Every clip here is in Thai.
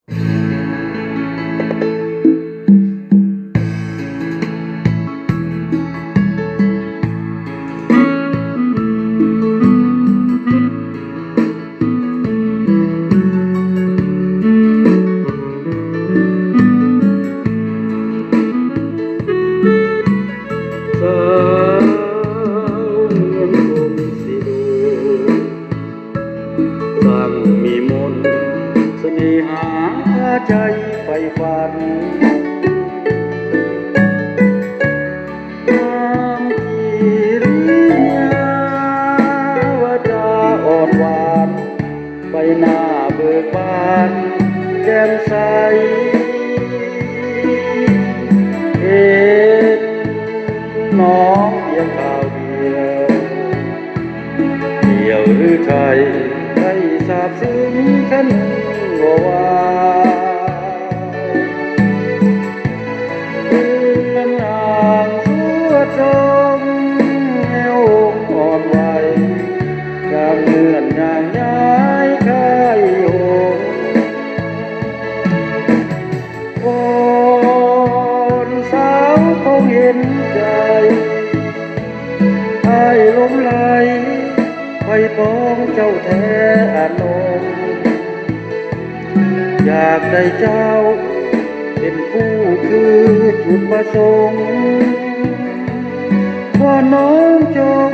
สั่งมีมนต์เสน่หาใจใฝ่ฝันความกิริยาวาจาอ่อนหวานใบหน้าเบิกบานแจ่มใสเห็นน้องเพียงข่าวเดียวหรือไทยให้สาบซึ้งฉันบ่ว่าเป็นนางสัวจงแนวอ่อนไหวอย่างเงื่อนอย่างย้ายค่ายหงวอนสาวคงเห็นใจให้ล้มไหลไฟปองเจ้าแท้อนงอยากได้เจ้าเป็นผู้คือจุดประสงค์ว่าน้องจง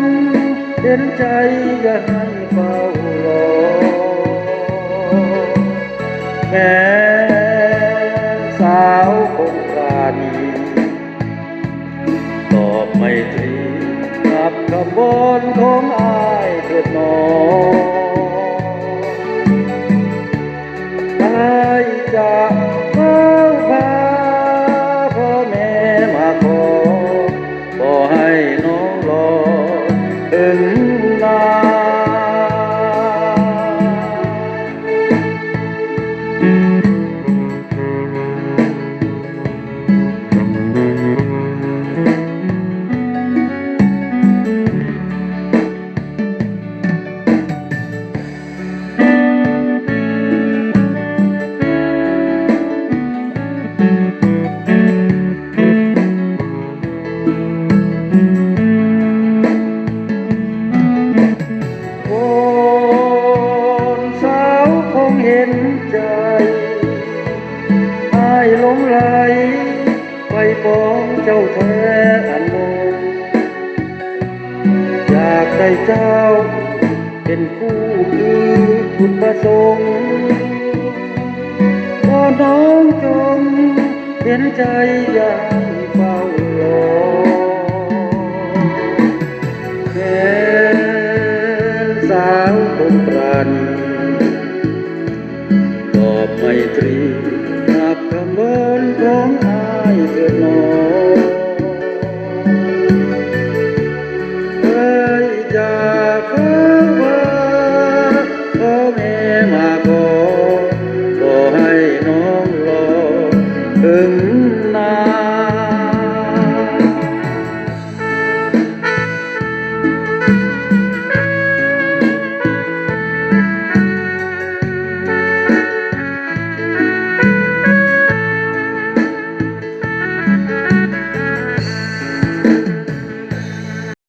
เห็นใจอย่าให้เฝ้ารอแม้สาวคงปราณีตอบไมตรีกับคำวอนของอายเถิดน้องอายจะเฝ้าพาพ่อแม่มาขอบ่ให้น้องรอถึงนเห็นใจอ้ายหลงไหลไฟปองเจ้าแท้อนงอยากได้เจ้าเป็นคู่คือจุดประสงค์ขอน้องจงเห็นใจอย่าเฝ้ารอแค่สาวคงปราณีไมตรี